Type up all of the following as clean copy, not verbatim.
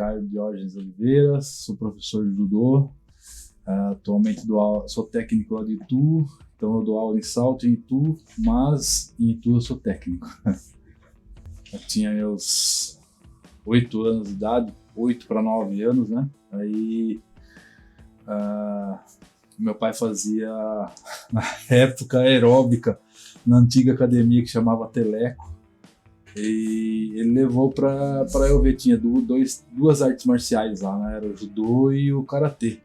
Caio Diógenes Oliveira, sou professor de judô. Atualmente sou técnico lá de Itu, então eu dou aula em Salto e em Itu, mas em Itu eu sou técnico. Eu tinha meus 8 anos de idade, 8 para 9 anos, né? Aí meu pai fazia, na época, aeróbica na antiga academia que chamava Teleco. E ele levou pra eu ver, tinha duas artes marciais lá, né? Era o judô e o karatê.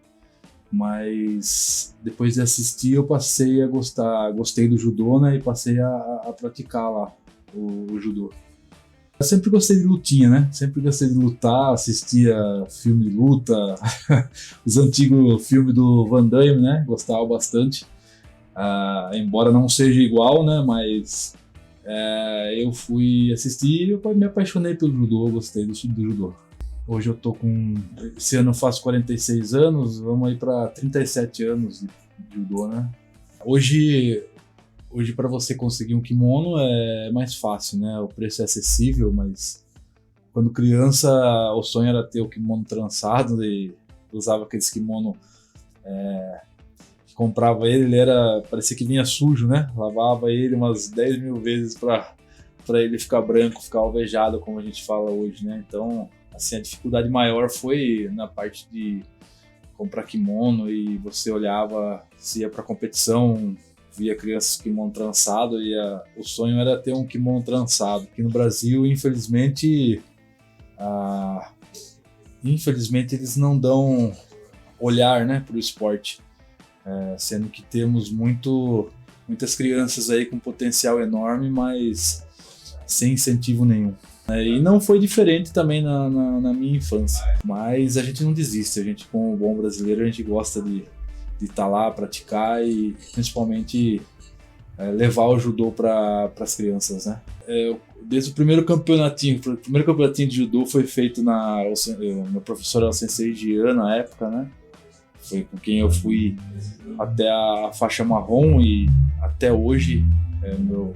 Mas depois de assistir eu passei a gostei do judô, né? E passei a praticar lá o judô. Eu sempre gostei de lutinha, né? Sempre gostei de lutar, assistia filme de luta, os antigos filmes do Van Damme, né? Gostava bastante. Embora não seja igual, né? Mas eu fui assistir e eu me apaixonei pelo judô, eu gostei do judô. Hoje eu tô esse ano eu faço 46 anos, vamos aí para 37 anos de judô, né? Hoje para você conseguir um kimono é mais fácil, né? O preço é acessível, mas quando criança o sonho era ter o kimono trançado e usava aqueles kimono comprava ele parecia que vinha sujo, né? Lavava ele umas 10 mil vezes para ele ficar branco, ficar alvejado, como a gente fala hoje, né? Então, assim, a dificuldade maior foi na parte de comprar kimono, e você olhava, se ia para competição, via crianças com kimono trançado, e o sonho era ter um kimono trançado. Aqui no Brasil, infelizmente eles não dão olhar, né, para o esporte. Sendo que temos muitas crianças aí com potencial enorme, mas sem incentivo nenhum. E não foi diferente também na minha infância, mas a gente não desiste, a gente, como bom brasileiro, a gente gosta de estar lá, praticar e principalmente levar o judô para as crianças, né? Desde o primeiro campeonatinho de judô foi feito meu professor era o Sensei Gian na época, né? Foi com quem eu fui até a faixa marrom e até hoje é meu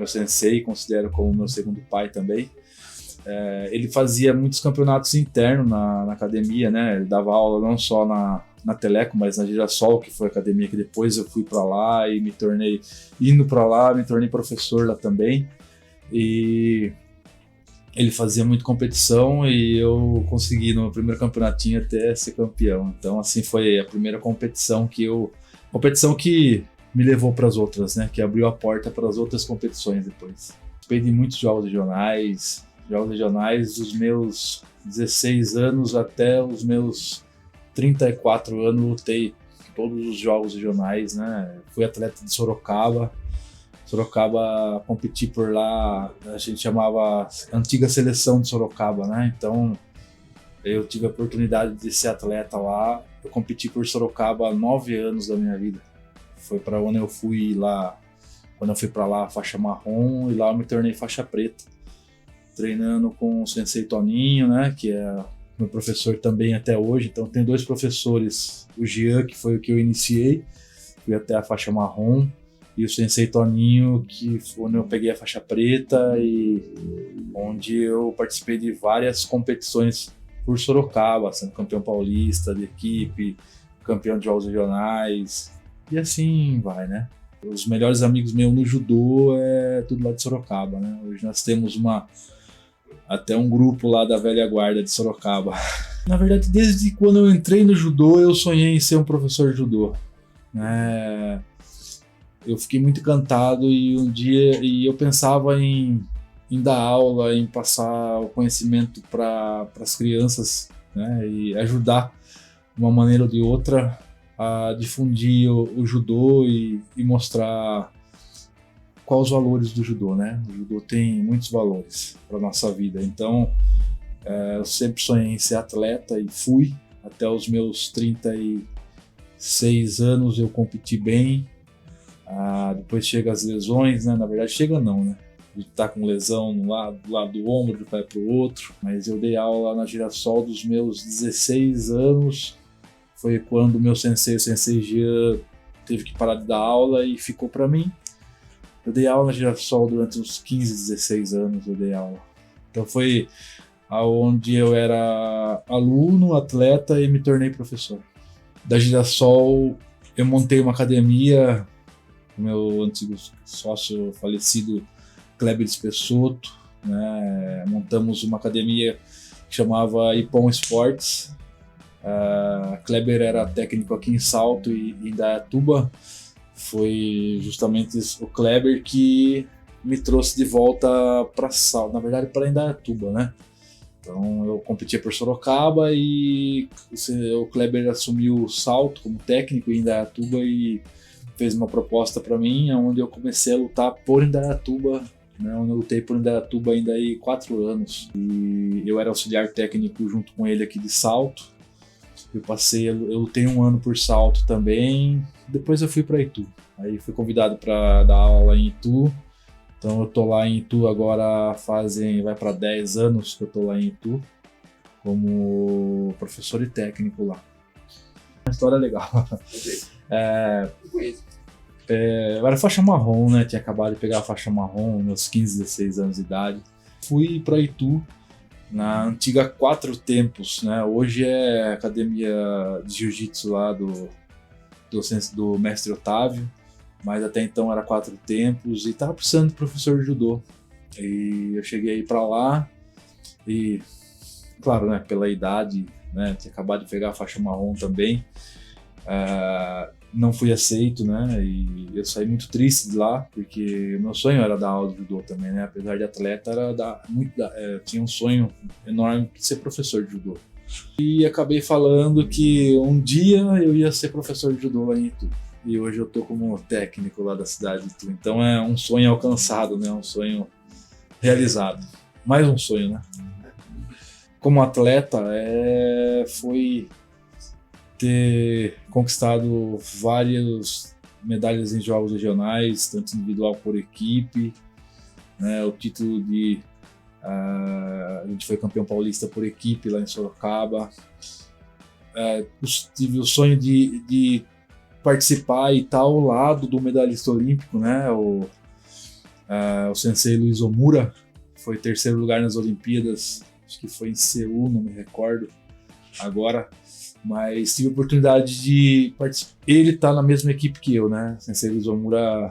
sensei, considero como meu segundo pai também. Ele fazia muitos campeonatos internos na academia, né? Ele dava aula não só na Teleco, mas na Girassol, que foi a academia que depois eu fui para lá e me tornei professor lá também. E ele fazia muita competição e eu consegui no meu primeiro campeonatinho até ser campeão. Então, assim, foi a primeira competição que me levou para as outras, né? Que abriu a porta para as outras competições depois. Participei de muitos jogos regionais dos meus 16 anos até os meus 34 anos, lutei todos os jogos regionais, né? Fui atleta de Sorocaba, competi por lá, a gente chamava antiga seleção de Sorocaba, né? Então eu tive a oportunidade de ser atleta lá. Eu competi por Sorocaba 9 anos da minha vida. Foi para onde eu fui lá, quando eu fui para lá, faixa marrom, e lá eu me tornei faixa preta, treinando com o Sensei Toninho, né? Que é meu professor também até hoje. Então tem 2 professores, o Gian, que foi o que eu iniciei, fui até a faixa marrom, e o Sensei Toninho, que foi onde eu peguei a faixa preta e onde eu participei de várias competições por Sorocaba, sendo campeão paulista de equipe, campeão de jogos regionais, e assim vai, né? Os melhores amigos meus no judô é tudo lá de Sorocaba, né? Hoje nós temos até um grupo lá da velha guarda de Sorocaba. Na verdade, desde quando eu entrei no judô, eu sonhei em ser um professor de judô. Eu fiquei muito encantado e um dia eu pensava em dar aula, em passar o conhecimento para as crianças, né, e ajudar de uma maneira ou de outra a difundir o judô e mostrar quais os valores do judô, né? O judô tem muitos valores para nossa vida. Então, eu sempre sonhei em ser atleta e fui. Até os meus 36 anos eu competi bem. Depois chega as lesões, né? Na verdade chega não, né? A gente tá com lesão do lado do ombro, de vai para o outro. Mas eu dei aula na Girassol dos meus 16 anos. Foi quando o meu sensei, o Sensei Gian, teve que parar de dar aula e ficou para mim. Eu dei aula na Girassol durante uns 15, 16 anos, eu dei aula. Então foi onde eu era aluno, atleta e me tornei professor. Da Girassol, eu montei uma academia com meu antigo sócio falecido Kleber Espessotto, né? Montamos uma academia que chamava Ipom Esportes. Kleber era técnico aqui em Salto e em Indaiatuba. Foi justamente o Kleber que me trouxe de volta para Salto, na verdade para Indaiatuba, né? Então eu competia por Sorocaba e o Kleber assumiu o Salto como técnico em Indaiatuba e fez uma proposta para mim, onde eu comecei a lutar por Indaiatuba, né? Onde eu lutei por Indaiatuba ainda aí 4 anos. E eu era auxiliar técnico junto com ele aqui de Salto. Eu lutei 1 ano por Salto também. Depois eu fui para Itu. Aí fui convidado para dar aula em Itu. Então eu tô lá em Itu agora vai para 10 anos que eu tô lá em Itu como professor e técnico lá. Uma história legal. Eu era faixa marrom, né? Tinha acabado de pegar a faixa marrom, meus 15, 16 anos de idade. Fui para Itu na antiga Quatro Tempos, né? Hoje é academia de jiu-jitsu lá do mestre Otávio, mas até então era Quatro Tempos e tava precisando de professor de judô. E eu cheguei para lá e, claro, né? Pela idade, né? Tinha acabado de pegar a faixa marrom também. Não fui aceito, né? E eu saí muito triste de lá, porque o meu sonho era dar aula de judô também, né? Apesar de atleta, tinha um sonho enorme de ser professor de judô. E acabei falando que um dia eu ia ser professor de judô lá em Itu. E hoje eu tô como técnico lá da cidade de Itu. Então é um sonho alcançado, né? Um sonho realizado. Mais um sonho, né? Como atleta, foi ter conquistado várias medalhas em jogos regionais, tanto individual por equipe, né? O título a gente foi campeão paulista por equipe lá em Sorocaba. Tive o sonho de participar e estar ao lado do medalhista olímpico, né? O sensei Luiz Omura foi 3º lugar nas Olimpíadas, acho que foi em Seul, não me recordo agora. Mas tive a oportunidade de participar. Ele tá na mesma equipe que eu, né? Sensei Luiz Omura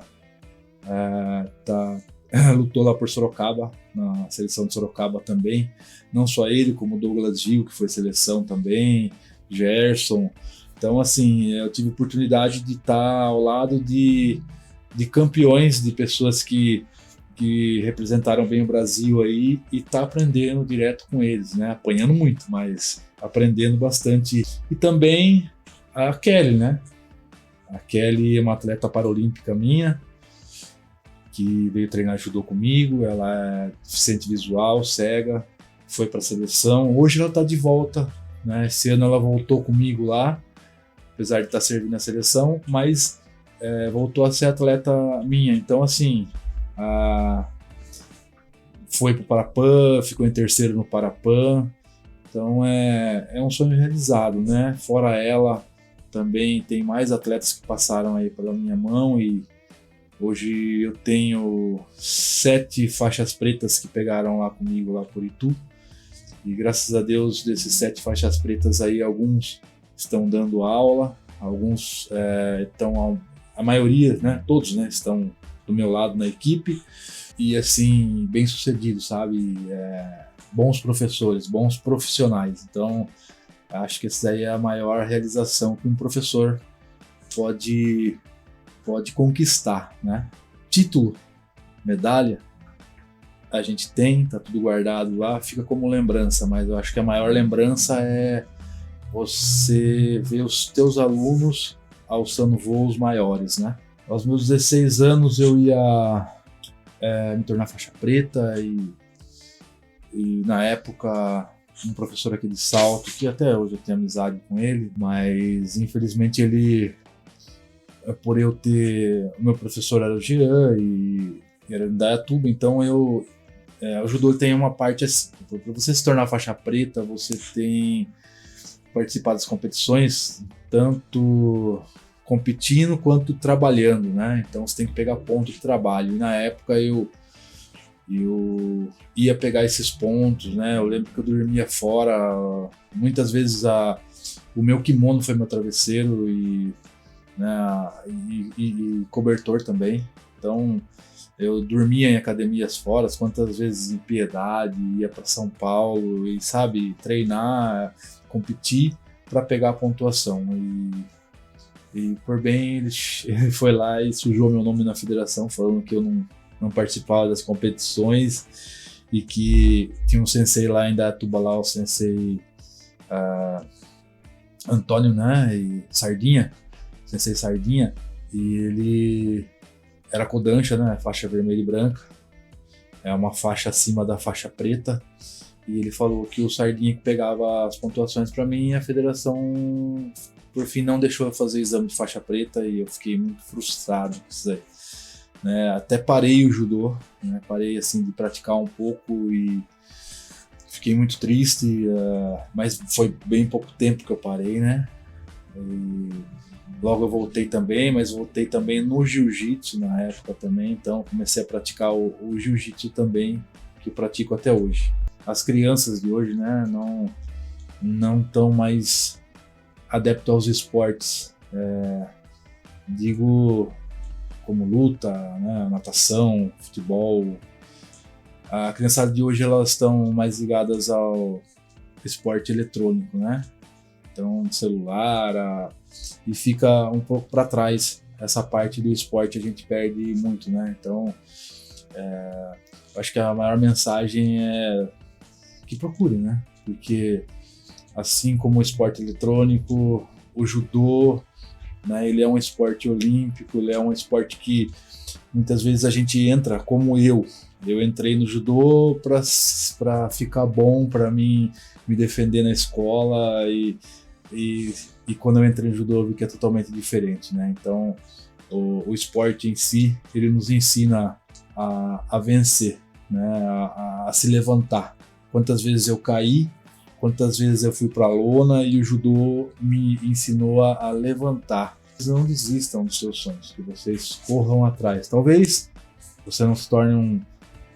lutou lá por Sorocaba, na seleção de Sorocaba também. Não só ele, como Douglas Gil, que foi seleção também, Gerson. Então, assim, eu tive a oportunidade de estar ao lado de campeões, de pessoas que representaram bem o Brasil aí e tá aprendendo direto com eles, né? Apanhando muito, mas aprendendo bastante. E também a Kelly, né? A Kelly é uma atleta paralímpica minha, que veio treinar judô comigo. Ela é deficiente visual, cega, foi para a seleção. Hoje ela está de volta, né? Esse ano ela voltou comigo lá, apesar de estar servindo na seleção, mas voltou a ser atleta minha. Então, assim, foi para o Parapan, ficou em 3º no Parapan. Então é um sonho realizado, né? Fora ela, também tem mais atletas que passaram aí pela minha mão e hoje eu tenho 7 faixas pretas que pegaram lá comigo lá por Itu. E graças a Deus, desses 7 faixas pretas aí, alguns estão dando aula, alguns estão, a maioria, né? Todos, né? Estão do meu lado na equipe e assim, bem sucedidos, sabe? Bons professores, bons profissionais. Então, acho que essa aí é a maior realização que um professor pode conquistar, né? Título, medalha, a gente tem, tá tudo guardado lá, fica como lembrança, mas eu acho que a maior lembrança é você ver os teus alunos alçando voos maiores, né? Aos meus 16 anos eu ia me tornar faixa preta e na época um professor aqui de Salto, que até hoje eu tenho amizade com ele, mas infelizmente ele, por eu ter, o meu professor era o Jean e era da Indaiatuba, então o judô tem uma parte assim, para você se tornar faixa preta, você tem que participar das competições, tanto competindo quanto trabalhando, né? Então você tem que pegar ponto de trabalho. E na época eu eu ia pegar esses pontos, né? Eu lembro que eu dormia fora, muitas vezes o meu kimono foi meu travesseiro né, e cobertor também. Então eu dormia em academias fora, quantas vezes em Piedade, ia para São Paulo e, sabe, treinar, competir para pegar a pontuação. E por bem, ele foi lá e sujou meu nome na federação, falando que eu não participava das competições e que tinha um sensei lá em Dayatuba, lá, o sensei Antônio, né, e sensei Sardinha, e ele era Kodansha, né, faixa vermelha e branca, é uma faixa acima da faixa preta, e ele falou que o Sardinha que pegava as pontuações para mim, e a federação por fim não deixou eu fazer exame de faixa preta, e eu fiquei muito frustrado com isso aí. Né, até parei o judô, né, parei assim de praticar um pouco e fiquei muito triste, mas foi bem pouco tempo que eu parei, né? E logo eu voltei também, mas voltei também no jiu-jitsu na época também, então comecei a praticar o jiu-jitsu também, que eu pratico até hoje. As crianças de hoje, né, não estão mais adeptas aos esportes, digo como luta, né, natação, futebol. A criançada de hoje, elas estão mais ligadas ao esporte eletrônico, né? Então, celular, e fica um pouco para trás essa parte do esporte, a gente perde muito, né? Então, acho que a maior mensagem é que procure, né? Porque assim como o esporte eletrônico, o judô, né, ele é um esporte olímpico, ele é um esporte que muitas vezes a gente entra, como eu entrei no judô para ficar bom, para me defender na escola, e quando eu entrei no judô eu vi que é totalmente diferente, né? Então o esporte em si, ele nos ensina a vencer, né? A se levantar. Quantas vezes eu caí, quantas vezes eu fui para a lona, e o judô me ensinou a levantar. Não desistam dos seus sonhos, que vocês corram atrás. Talvez você não se torne um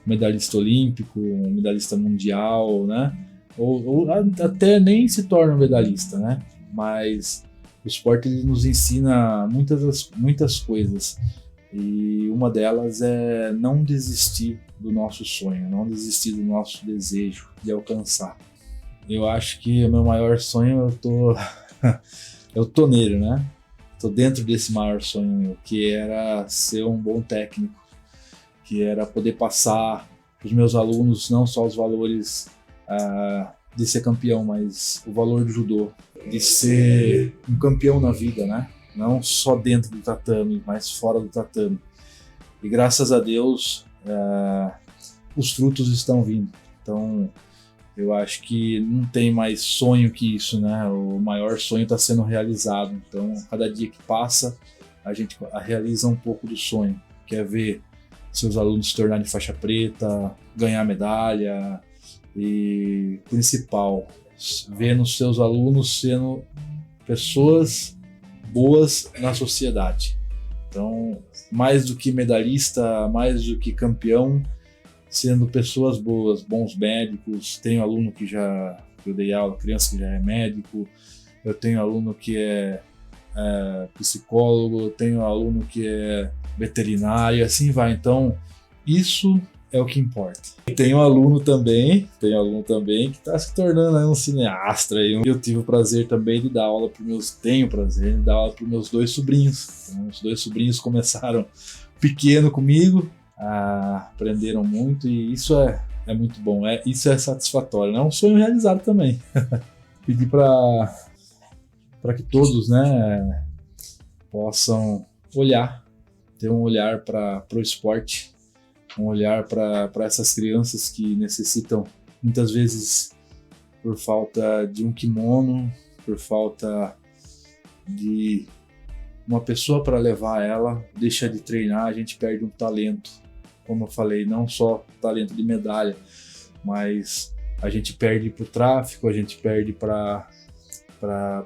medalhista olímpico, um medalhista mundial, né? Ou até nem se torne um medalhista, né? Mas o esporte, ele nos ensina muitas coisas, e uma delas é não desistir do nosso sonho, não desistir do nosso desejo de alcançar. Eu acho que o meu maior sonho, eu tô nele, né? Tô dentro desse maior sonho meu, que era ser um bom técnico, que era poder passar para os meus alunos não só os valores de ser campeão, mas o valor do judô, de ser um campeão na vida, né? Não só dentro do tatame, mas fora do tatame. E graças a Deus, os frutos estão vindo. Então, eu acho que não tem mais sonho que isso, né? O maior sonho está sendo realizado. Então, cada dia que passa, a gente realiza um pouco do sonho, que é ver seus alunos se tornarem faixa preta, ganhar medalha, e principal, ver nos seus alunos sendo pessoas boas na sociedade. Então, mais do que medalhista, mais do que campeão, sendo pessoas boas, bons médicos. Tenho aluno que eu dei aula, criança que já é médico, eu tenho aluno que é psicólogo, eu tenho aluno que é veterinário, assim vai. Então, isso é o que importa. Tenho aluno também que está se tornando um cineasta. Eu tive o prazer também de dar aula para os meus 2 sobrinhos. Então, os 2 sobrinhos começaram pequeno comigo, aprenderam muito, e isso é muito bom, isso é satisfatório, é um sonho realizado também. Pedir para que todos, né, possam ter um olhar para o esporte, um olhar para essas crianças que necessitam, muitas vezes, por falta de um kimono, por falta de uma pessoa para levar ela, deixa de treinar, a gente perde um talento. Como eu falei, não só talento de medalha, mas a gente perde para o tráfico, a gente perde para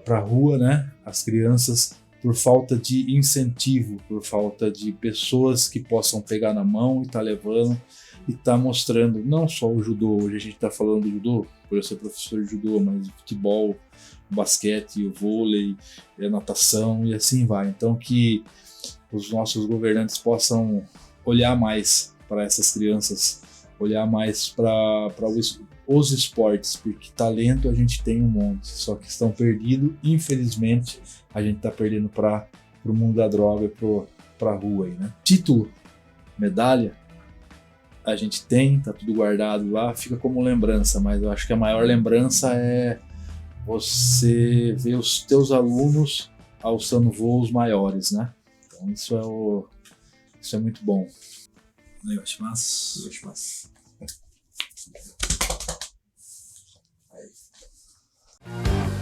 a rua, né? As crianças, por falta de incentivo, por falta de pessoas que possam pegar na mão e estar levando. e está mostrando não só o judô, hoje a gente está falando do judô, por eu ser professor de judô, mas o futebol, o basquete, o vôlei, a natação e assim vai. Então que os nossos governantes possam olhar mais para essas crianças, olhar mais para os esportes, porque talento a gente tem um monte, só que estão perdidos, infelizmente, a gente está perdendo para o mundo da droga e para a rua aí, né? Título, medalha, a gente tem, tá tudo guardado lá, fica como lembrança, mas eu acho que a maior lembrança é você ver os teus alunos alçando voos maiores, né? Então isso é muito bom. お願いします。お願いします。はい。